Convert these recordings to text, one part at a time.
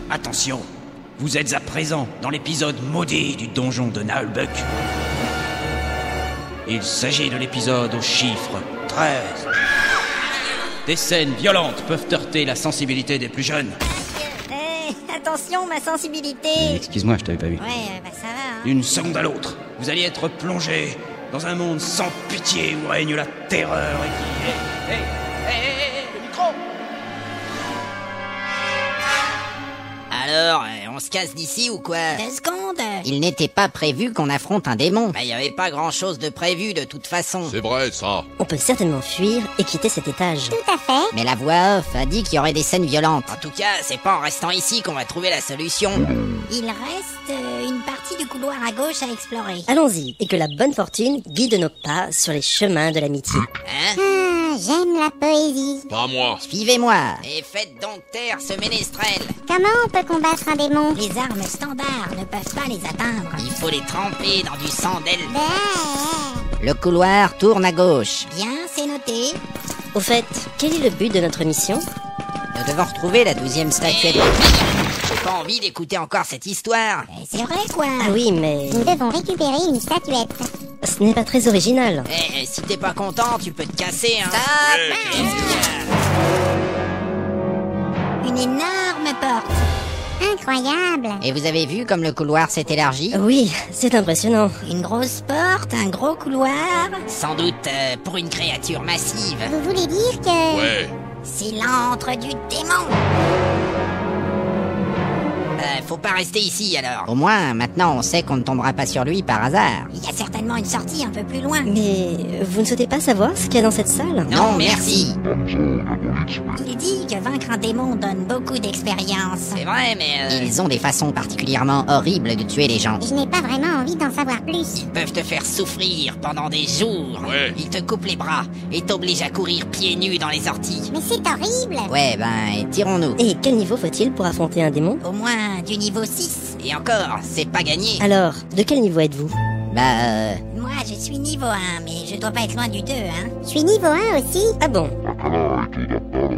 Attention, vous êtes à présent dans l'épisode maudit du donjon de Naalbuck. Il s'agit de l'épisode au chiffre 13. Des scènes violentes peuvent heurter la sensibilité des plus jeunes. Attention, ma sensibilité. Excuse-moi, je t'avais pas vu. Ouais, bah ça va, hein. D'une seconde à l'autre, vous alliez être plongé dans un monde sans pitié où règne la terreur et qui... Hey, le micro! Alors, on se casse d'ici ou quoi? 2 secondes. Il n'était pas prévu qu'on affronte un démon. Bah, y avait pas grand chose de prévu de toute façon. C'est vrai, ça. On peut certainement fuir et quitter cet étage. Tout à fait. Mais la voix off a dit qu'il y aurait des scènes violentes. En tout cas, c'est pas en restant ici qu'on va trouver la solution. Il reste une partie du couloir à gauche à explorer. Allons-y, et que la bonne fortune guide nos pas sur les chemins de l'amitié. Hein? J'aime la poésie. Pas moi. Suivez-moi et faites donc taire ce ménestrel. Comment on peut combattre un démon? Les armes standards ne peuvent pas les atteindre. Il faut les tremper dans du sang d'elfe. Bah, Le couloir tourne à gauche. bien, c'est noté. Au fait, quel est le but de notre mission? Nous devons retrouver la 12e statuette. J'ai pas envie d'écouter encore cette histoire. C'est vrai, quoi. Ah oui, mais Nous devons récupérer une statuette. ce n'est pas très original. Si t'es pas content, tu peux te casser, hein. Une énorme porte. Incroyable. Et vous avez vu comme le couloir s'est élargi? Oui, c'est impressionnant. Une grosse porte, un gros couloir. Sans doute pour une créature massive. Vous voulez dire que... Ouais. C'est l'antre du démon. Faut pas rester ici alors. Au moins, maintenant on sait qu'on ne tombera pas sur lui par hasard. Il y a certainement une sortie un peu plus loin. Mais vous ne souhaitez pas savoir ce qu'il y a dans cette salle? Non, merci. Il est dit que vaincre un démon donne beaucoup d'expérience. C'est vrai, mais... Ils ont des façons particulièrement horribles de tuer les gens. Je n'ai pas vraiment envie d'en savoir plus. Ils peuvent te faire souffrir pendant des jours. Ouais. Ils te coupent les bras et t'obligent à courir pieds nus dans les orties. Mais c'est horrible. Ouais, ben, tirons-nous. Et quel niveau faut-il pour affronter un démon? Au moins du niveau 6. Et encore, c'est pas gagné. Alors, de quel niveau êtes-vous? Moi, je suis niveau 1, mais je dois pas être loin du 2, hein. Je suis niveau 1 aussi. Ah bon?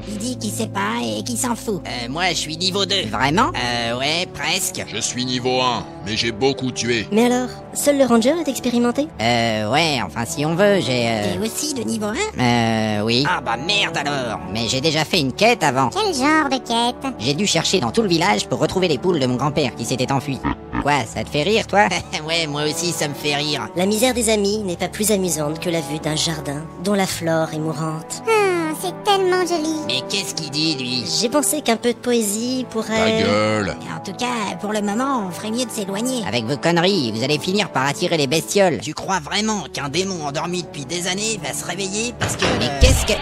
Il dit qu'il sait pas et qu'il s'en fout. Moi je suis niveau 2. Vraiment? Ouais, presque. Je suis niveau 1, mais j'ai beaucoup tué. Mais alors, seul le ranger est expérimenté? Ouais, enfin si on veut, T'es aussi de niveau 1? Oui. Ah bah merde alors. Mais j'ai déjà fait une quête avant. Quel genre de quête? J'ai dû chercher dans tout le village pour retrouver les poules de mon grand-père qui s'était enfui. Quoi, ça te fait rire, toi? Ouais, moi aussi, ça me fait rire. La misère des amis n'est pas plus amusante que la vue d'un jardin dont la flore est mourante. Ah, c'est tellement joli. Mais qu'est-ce qu'il dit, lui? J'ai pensé qu'un peu de poésie Ta pourrait... gueule. Et en tout cas, pour le moment, on ferait mieux de s'éloigner. Avec vos conneries, vous allez finir par attirer les bestioles. Tu crois vraiment qu'un démon endormi depuis des années va se réveiller parce que... Mais qu'est-ce que...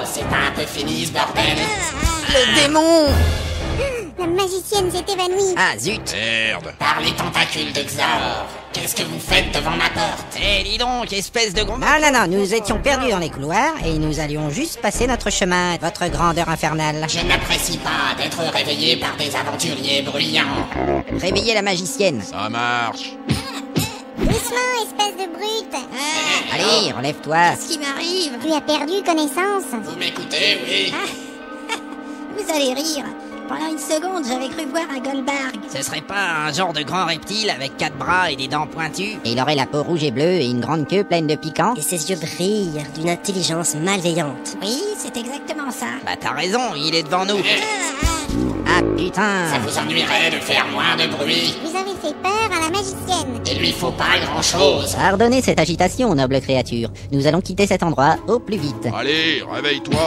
C'est pas un peu fini ce bordel? Le démon! La magicienne s'est évanouie. Ah, zut! Merde. Par les tentacules de Xor, qu'est-ce que vous faites devant ma porte? Dis donc, espèce de gros... Non, nous étions perdus dans les couloirs et nous allions juste passer notre chemin, votre grandeur infernale. Je n'apprécie pas d'être réveillé par des aventuriers bruyants. Réveillez la magicienne. Ça marche. Doucement, espèce de brute. Allez, relève-toi. Qu'est-ce qui m'arrive? Tu as perdu connaissance. Vous m'écoutez, oui? Vous allez rire. Pendant une seconde, j'avais cru voir un Goldberg. Ce serait pas un genre de grand reptile avec 4 bras et des dents pointues? Et il aurait la peau rouge et bleue et une grande queue pleine de piquants? Et ses yeux brillent d'une intelligence malveillante. Oui, c'est exactement ça. Bah t'as raison, il est devant nous. Ah putain! Ça vous ennuierait de faire moins de bruit? Vous avez fait peur à la magicienne. Il lui faut pas grand-chose. Pardonnez cette agitation, noble créature. Nous allons quitter cet endroit au plus vite. Allez, réveille-toi.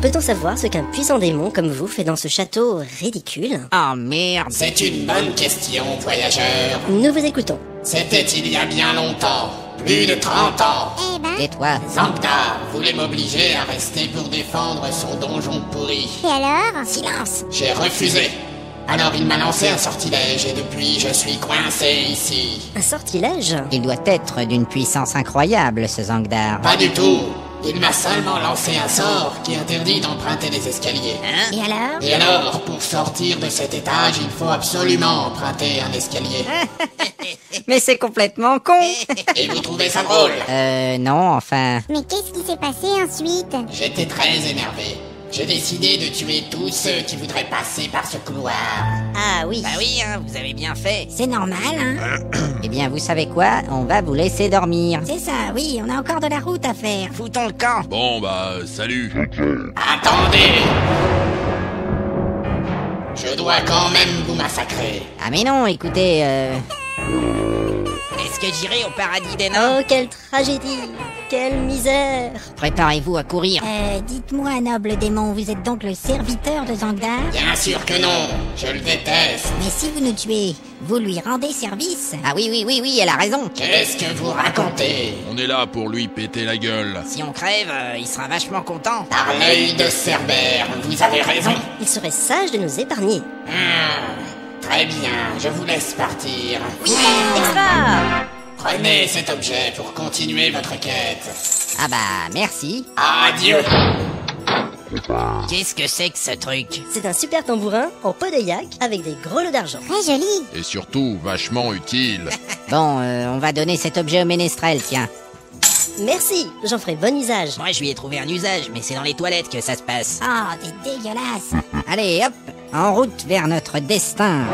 Peut-on savoir ce qu'un puissant démon comme vous fait dans ce château ridicule? Oh merde! C'est une bonne question, voyageur. Nous vous écoutons. C'était il y a bien longtemps. Plus de 30 ans. Eh ben, Tais-toi. Zangda voulait m'obliger à rester pour défendre son donjon pourri. et alors? Silence. J'ai refusé. Alors il m'a lancé un sortilège et depuis je suis coincé ici. Un sortilège? Il doit être d'une puissance incroyable, ce Zangdar. Pas du tout. Il m'a seulement lancé un sort qui interdit d'emprunter les escaliers. Et alors? Et alors, pour sortir de cet étage, il faut absolument emprunter un escalier. Mais c'est complètement con! Et vous trouvez ça drôle? Non, enfin... Mais qu'est-ce qui s'est passé ensuite? J'étais très énervé. J'ai décidé de tuer tous ceux qui voudraient passer par ce couloir. Ah oui. Bah oui, hein, vous avez bien fait. C'est normal, hein. Eh bien, vous savez quoi? On va vous laisser dormir. C'est ça, oui, on a encore de la route à faire. Foutons le camp. Bon, bah, salut. Attendez! Je dois quand même vous massacrer. Ah mais non, écoutez, Est-ce que j'irai au paradis des nains? Oh, quelle tragédie. Quelle misère. Préparez-vous à courir. Dites-moi, noble démon, vous êtes donc le serviteur de Zangdar? Bien sûr que non, je le déteste. Mais si vous nous tuez, vous lui rendez service? Ah oui, elle a raison. Qu'est-ce que vous racontez? On est là pour lui péter la gueule. Si on crève, il sera vachement content. Par l'œil de Cerbère, vous avez raison. Il serait sage de nous épargner. Très bien, je vous laisse partir. Extra. Prenez cet objet pour continuer votre quête. Ah bah, merci. Adieu. Qu'est-ce que c'est que ce truc? C'est un super tambourin en peau de yak avec des gros lots d'argent. Très joli. Et surtout, vachement utile. Bon, on va donner cet objet au ménestrel, tiens. Merci, j'en ferai bon usage. Moi, je lui ai trouvé un usage, mais c'est dans les toilettes que ça se passe. Oh, t'es dégueulasse. Allez, hop, en route vers notre destin.